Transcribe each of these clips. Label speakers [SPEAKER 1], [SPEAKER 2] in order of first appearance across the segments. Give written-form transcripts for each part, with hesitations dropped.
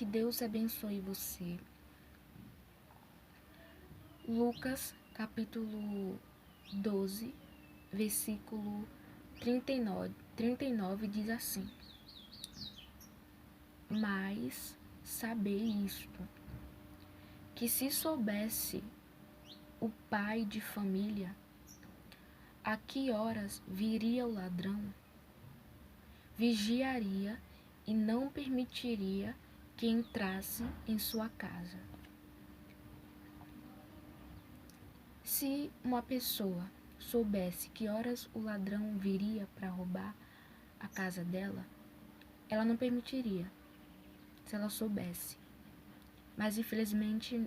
[SPEAKER 1] Que Deus abençoe você. Lucas, capítulo 12, versículo 39 diz assim: Mas sabei isto, que se soubesse o pai de família a que horas viria o ladrão, vigiaria e não permitiria que entrasse em sua casa. Se uma pessoa soubesse que horas o ladrão viria para roubar a casa dela, ela não permitiria, se ela soubesse. Mas infelizmente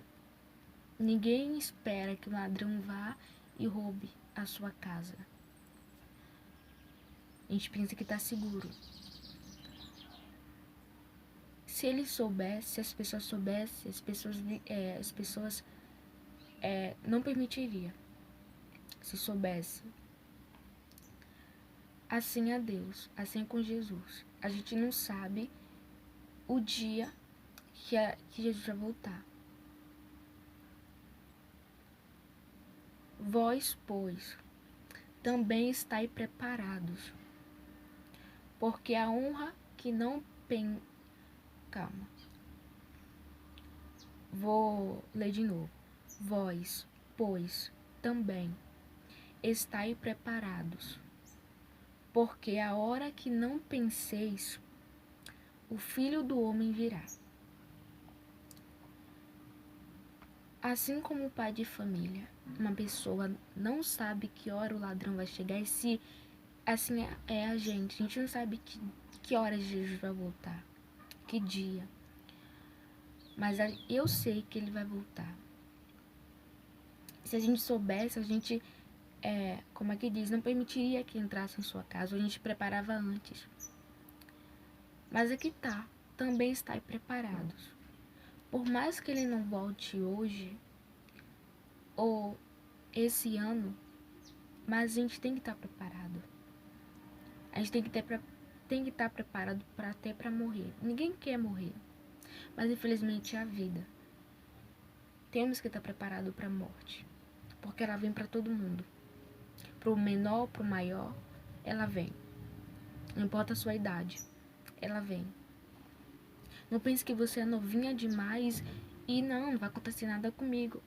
[SPEAKER 1] ninguém espera que o ladrão vá e roube a sua casa. A gente pensa que está seguro. Se ele soubesse, se as pessoas soubessem, as pessoas não permitiriam. Se soubesse. Assim é Deus, assim é com Jesus. A gente não sabe o dia que Jesus vai voltar. Vós, pois, também estáis preparados, porque a honra que não Calma. Vou ler de novo. Vós, pois, também estáis preparados, porque a hora que não penseis, o Filho do Homem virá. Assim como o pai de família, uma pessoa não sabe que hora o ladrão vai chegar, e se assim é a gente não sabe que hora Jesus vai voltar, que dia. Mas eu sei que ele vai voltar. Se a gente soubesse, a gente, como é que diz, não permitiria que entrasse em sua casa, a gente preparava antes. Mas aqui tá, também estáis preparados. Por mais que ele não volte hoje, ou esse ano, mas a gente tem que estar preparado. A gente tem que estar preparado até para morrer. Ninguém quer morrer, mas infelizmente é a vida. Temos que estar preparado para a morte, porque ela vem para todo mundo. Para o menor, para o maior, ela vem. Não importa a sua idade, ela vem. Não pense que você é novinha demais e não vai acontecer nada comigo.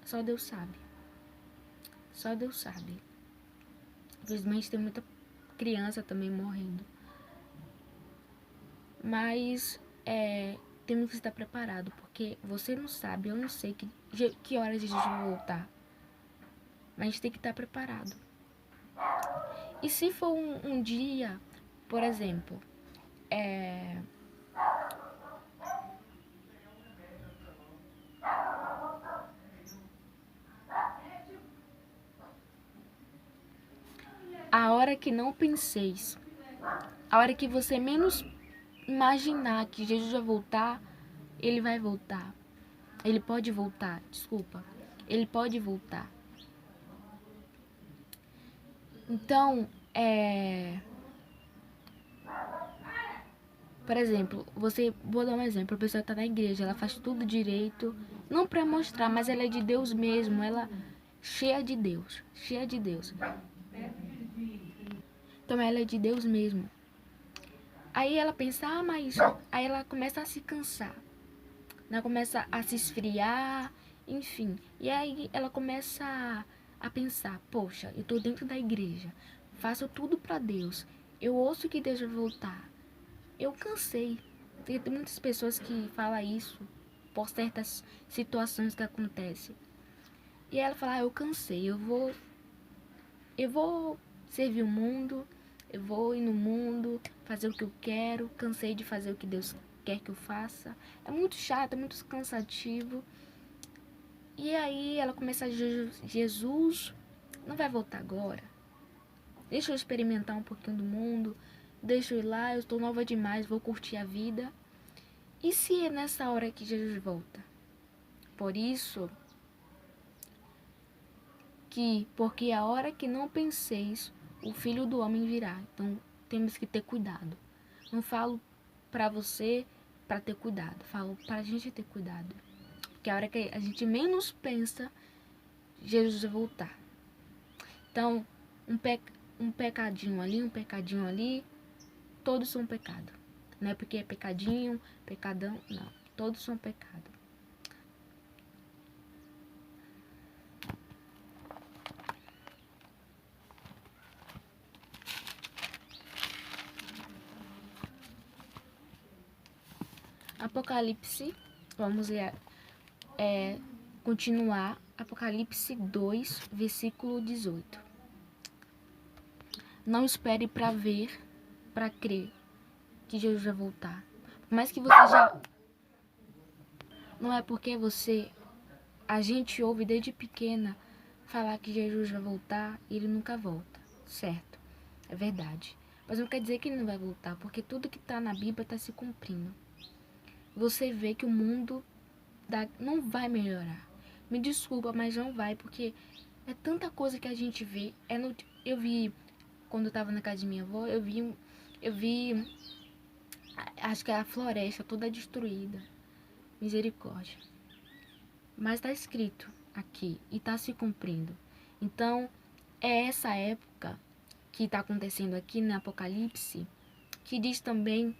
[SPEAKER 1] Só Deus sabe. Só Deus sabe. Infelizmente tem muita criança também morrendo. Mas temos que estar preparado, porque você não sabe, eu não sei que horas Jesus vai voltar. Mas a gente tem que estar preparado. E se for um dia, por exemplo, a hora que não penseis, a hora que você menos imaginar que Jesus vai voltar, ele vai voltar. Ele pode voltar, desculpa. Ele pode voltar. Então, por exemplo, vou dar um exemplo, a pessoa tá na igreja, ela faz tudo direito, não para mostrar, mas ela é de Deus mesmo, ela cheia de Deus, cheia de Deus. Então ela é de Deus mesmo. Aí ela pensa, mas aí ela começa a se cansar, ela começa a se esfriar, enfim. E aí ela começa a pensar, poxa, eu tô dentro da igreja, faço tudo para Deus, eu ouço que Deus vai voltar. Eu cansei. Tem muitas pessoas que falam isso por certas situações que acontecem. E ela fala, eu cansei, eu vou servir o mundo, eu vou ir no mundo, fazer o que eu quero, cansei de fazer o que Deus quer que eu faça. É muito chato, é muito cansativo. E aí ela começa a Jesus não vai voltar agora. Deixa eu experimentar um pouquinho do mundo, deixa eu ir lá, eu estou nova demais, vou curtir a vida. E se é nessa hora que Jesus volta? Por isso porque a hora que não penseis, o Filho do Homem virá. Então temos que ter cuidado. Não falo para você para ter cuidado. Falou pra gente ter cuidado. Porque a hora que a gente menos pensa, Jesus vai voltar. Então, um pecadinho ali, todos são pecado. Não é porque é pecadinho, pecadão, não. Todos são pecado. Apocalipse, vamos ler, continuar. Apocalipse 2, versículo 18. Não espere para ver, para crer que Jesus vai voltar. Por mais que você já... Não é porque a gente ouve desde pequena falar que Jesus vai voltar e ele nunca volta, certo? É verdade. Mas não quer dizer que ele não vai voltar, porque tudo que está na Bíblia está se cumprindo. Você vê que o mundo não vai melhorar. Me desculpa, mas não vai, porque é tanta coisa que a gente vê. Eu vi, quando eu estava na casa de minha avó, eu vi, acho que é a floresta toda destruída. Misericórdia. Mas está escrito aqui e está se cumprindo. Então, é essa época que está acontecendo aqui no Apocalipse, que diz também,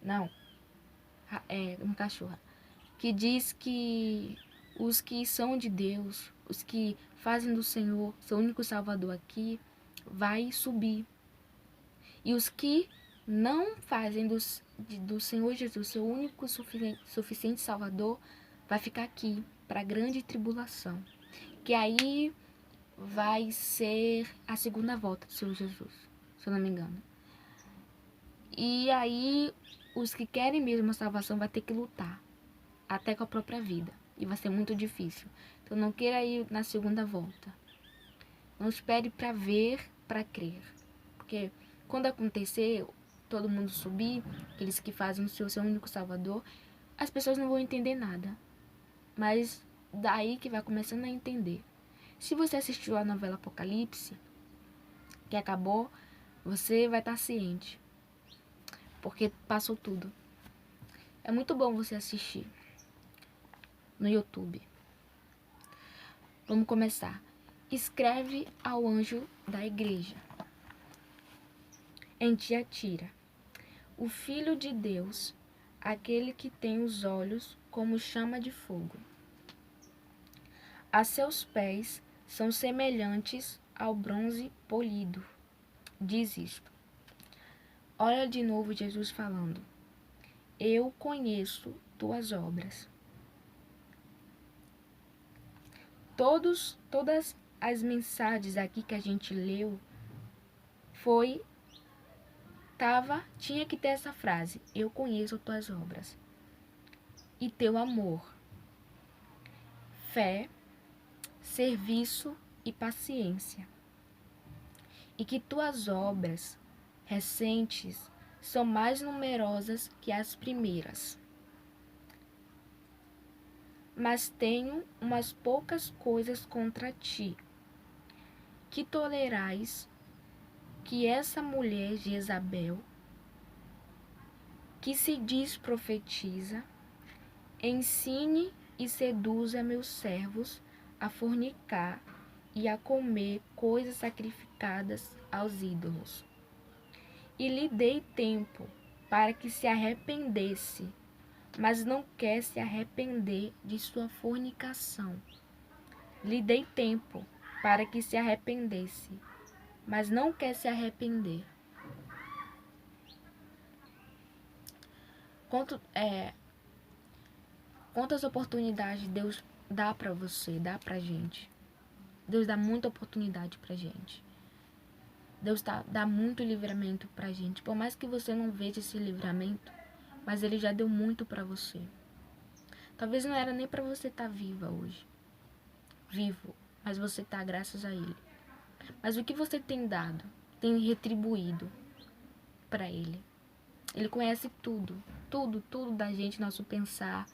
[SPEAKER 1] não, é um cachorro, que diz que os que são de Deus, os que fazem do Senhor seu único Salvador aqui, vai subir. E os que não fazem do Senhor Jesus seu único suficiente Salvador, vai ficar aqui para a grande tribulação. Que aí vai ser a segunda volta do Senhor Jesus, se eu não me engano. E aí os que querem mesmo a salvação vai ter que lutar, até com a própria vida. E vai ser muito difícil. Então não queira ir na segunda volta. Não espere para ver, para crer. Porque quando acontecer, todo mundo subir, aqueles que fazem o seu único Salvador, as pessoas não vão entender nada. Mas daí que vai começando a entender. Se você assistiu a novela Apocalipse, que acabou, você vai estar ciente. Porque passou tudo. É muito bom você assistir no YouTube. Vamos começar. Escreve ao anjo da igreja em Tiatira, o Filho de Deus, aquele que tem os olhos como chama de fogo. A seus pés são semelhantes ao bronze polido. Diz isto. Olha de novo Jesus falando. Eu conheço tuas obras. Todas as mensagens aqui que a gente leu tinha que ter essa frase. Eu conheço tuas obras. E teu amor, fé, serviço e paciência. E que tuas obras recentes são mais numerosas que as primeiras. Mas tenho umas poucas coisas contra ti, que tolerais que essa mulher Jezabel, que se diz profetiza, ensine e seduza meus servos a fornicar e a comer coisas sacrificadas aos ídolos. E lhe dei tempo para que se arrependesse, mas não quer se arrepender de sua fornicação. Lhe dei tempo para que se arrependesse, mas não quer se arrepender. Quantas oportunidades Deus dá para você, dá pra gente. Deus dá muita oportunidade pra gente. Deus dá muito livramento pra gente. Por mais que você não veja esse livramento, mas Ele já deu muito pra você. Talvez não era nem pra você estar viva hoje. Vivo, mas você tá graças a Ele. Mas o que você tem dado, tem retribuído pra Ele. Ele conhece tudo, tudo da gente, nosso pensar.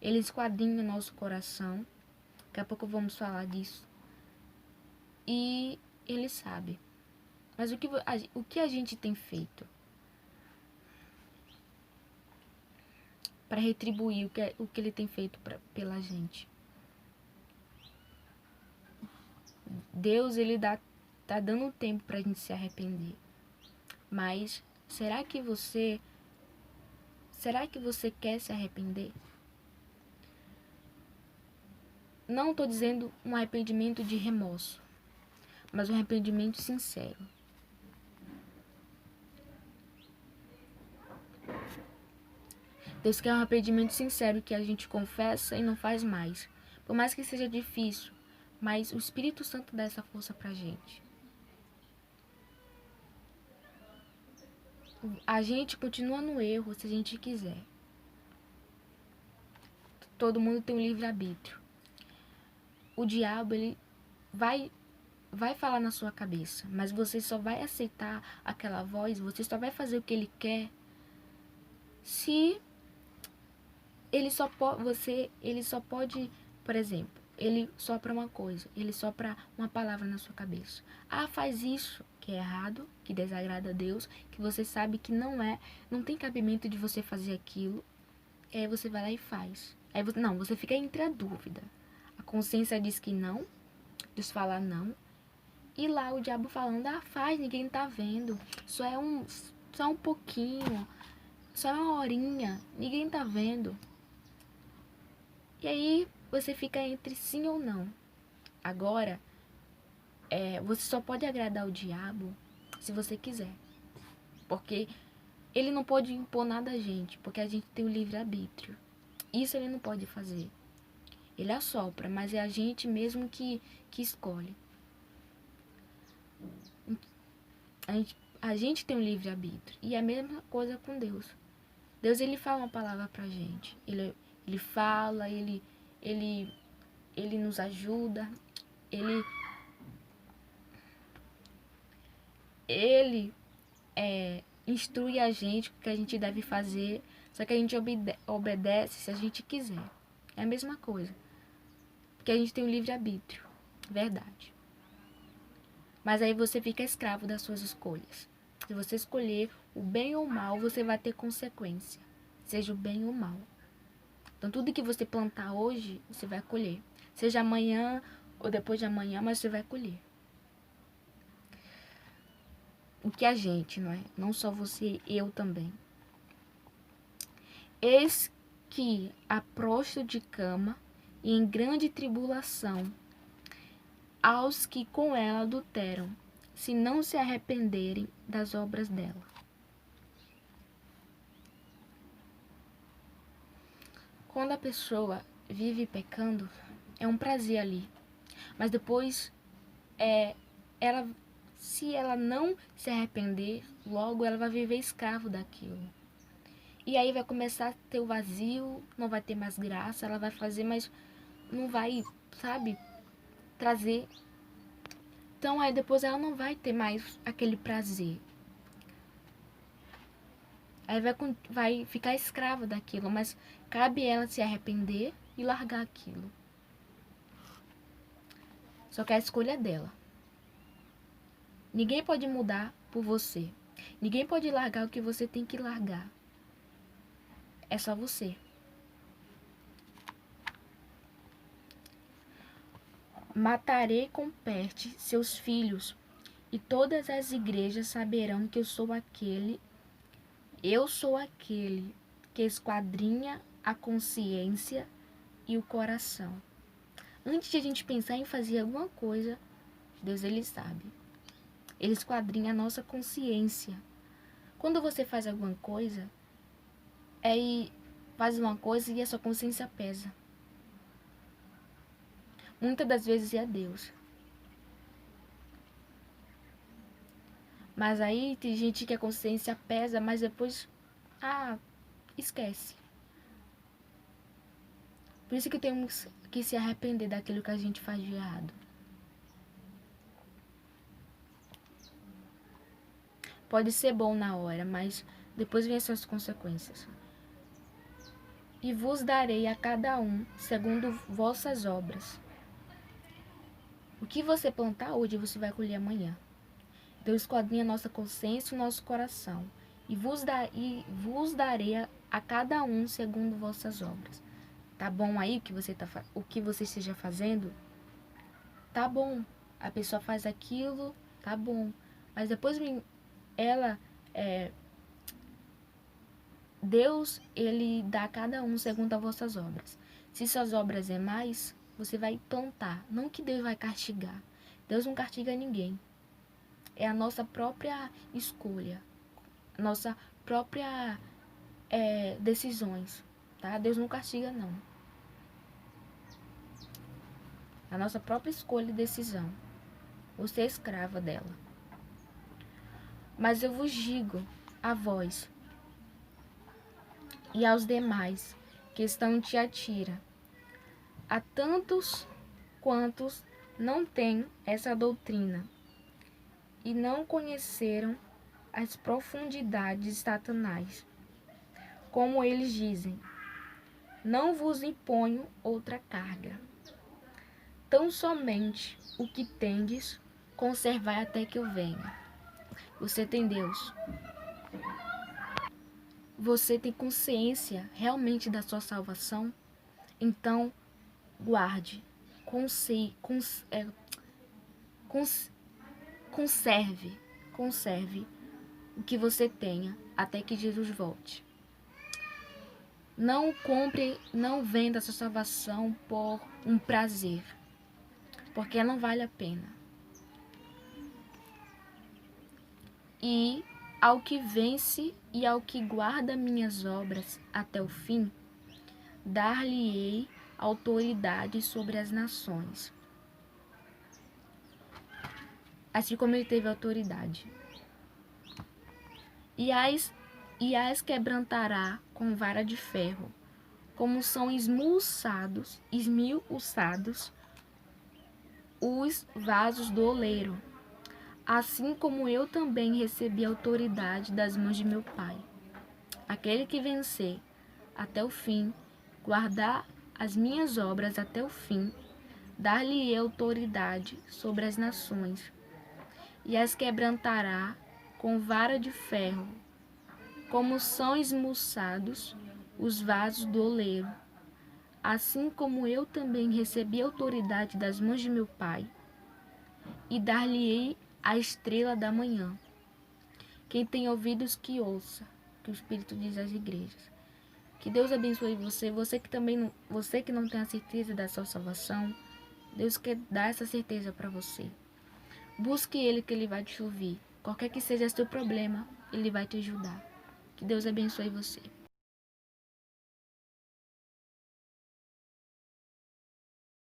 [SPEAKER 1] Ele esquadrinha o nosso coração. Daqui a pouco vamos falar disso. E Ele sabe. Mas o que a gente tem feito? para retribuir o que ele tem feito pela gente. Deus, ele tá dando tempo pra gente se arrepender. Mas será que você quer se arrepender? Não tô dizendo um arrependimento de remorso, mas um arrependimento sincero. Deus quer um arrependimento sincero que a gente confessa e não faz mais. Por mais que seja difícil, mas o Espírito Santo dá essa força pra gente. A gente continua no erro se a gente quiser. Todo mundo tem um livre-arbítrio. O diabo, ele vai falar na sua cabeça, mas você só vai aceitar aquela voz, você só vai fazer o que ele quer se ele só pode, por exemplo, ele sopra uma coisa, ele sopra uma palavra na sua cabeça. Ah, faz isso, que é errado, que desagrada a Deus, que você sabe que não tem cabimento de você fazer aquilo. Aí você vai lá e faz. Aí você fica entre a dúvida. A consciência diz que não, Deus fala não. E lá o diabo falando, faz, ninguém tá vendo. Só um pouquinho, só é uma horinha, ninguém tá vendo. E aí você fica entre sim ou não. Agora, você só pode agradar o diabo se você quiser. Porque ele não pode impor nada a gente, porque a gente tem o livre-arbítrio. Isso ele não pode fazer. Ele assopra, mas é a gente mesmo que escolhe. A gente tem um livre-arbítrio. E é a mesma coisa com Deus. Deus, ele fala uma palavra pra gente. Ele fala, ele nos ajuda. Ele instrui a gente o que a gente deve fazer. Só que a gente obedece se a gente quiser. É a mesma coisa. Porque a gente tem um livre-arbítrio. Verdade. Mas aí você fica escravo das suas escolhas. Se você escolher o bem ou o mal, você vai ter consequência. Seja o bem ou o mal. Então tudo que você plantar hoje, você vai colher. Seja amanhã ou depois de amanhã, mas você vai colher. O que a gente, não é? Não só você, eu também. Eis que aprosto de cama e em grande tribulação aos que com ela adulteram, se não se arrependerem das obras dela. Quando a pessoa vive pecando, é um prazer ali. Mas depois, se ela não se arrepender, logo ela vai viver escravo daquilo. E aí vai começar a ter o vazio, não vai ter mais graça, ela vai fazer, mas não vai, trazer. Então aí depois ela não vai ter mais aquele prazer. Aí vai ficar escrava daquilo, mas cabe ela se arrepender e largar aquilo. Só que a escolha é dela. Ninguém pode mudar por você. Ninguém pode largar o que você tem que largar. É só você. Matarei com peste seus filhos, e todas as igrejas saberão que eu sou aquele que esquadrinha a consciência e o coração. Antes de a gente pensar em fazer alguma coisa, Deus, ele sabe. Ele esquadrinha a nossa consciência. Quando você faz alguma coisa, faz uma coisa e a sua consciência pesa. Muitas das vezes é Deus. Mas aí tem gente que a consciência pesa, mas depois, esquece. Por isso que temos que se arrepender daquilo que a gente faz de errado. Pode ser bom na hora, mas depois vem as suas consequências. E vos darei a cada um segundo vossas obras. O que você plantar hoje, você vai colher amanhã. Deus esquadrinha a nossa consciência e o nosso coração. E vos darei a cada um segundo vossas obras. Tá bom aí o que você esteja fazendo? Tá bom. A pessoa faz aquilo, tá bom. Mas depois ela, Deus, ele dá a cada um segundo as vossas obras. Se suas obras é mais, você vai plantar. Não que Deus vai castigar. Deus não castiga ninguém. É a nossa própria escolha. Nossa própria decisões. Tá? Deus não castiga, não. A nossa própria escolha e decisão. Você é escrava dela. Mas eu vos digo a vós e aos demais que estão em Tiatira, a tantos quantos não têm essa doutrina e não conheceram as profundidades de Satanás, como eles dizem, não vos imponho outra carga. Tão somente o que tendes, conservai até que eu venha. Você tem Deus. Você tem consciência realmente da sua salvação? Então, guarde, conserve o que você tenha até que Jesus volte. Não compre, não venda a sua salvação por um prazer, porque não vale a pena. E ao que vence e ao que guarda minhas obras até o fim, dar-lhe-ei autoridade sobre as nações, assim como ele teve autoridade. E as quebrantará com vara de ferro, como são esmiuçados os vasos do oleiro. Assim como eu também recebi autoridade das mãos de meu Pai. Aquele que vencer até o fim, guardar as minhas obras até o fim, dar-lhe autoridade sobre as nações, e as quebrantará com vara de ferro, como são esmiuçados os vasos do oleiro. Assim como eu também recebi autoridade das mãos de meu Pai, e dar-lhe-ei a estrela da manhã. Quem tem ouvidos que ouça, que o Espírito diz às igrejas. Que Deus abençoe você, você que não tem a certeza da sua salvação, Deus quer dar essa certeza para você. Busque Ele que Ele vai te ouvir. Qualquer que seja seu problema, Ele vai te ajudar. Que Deus abençoe você.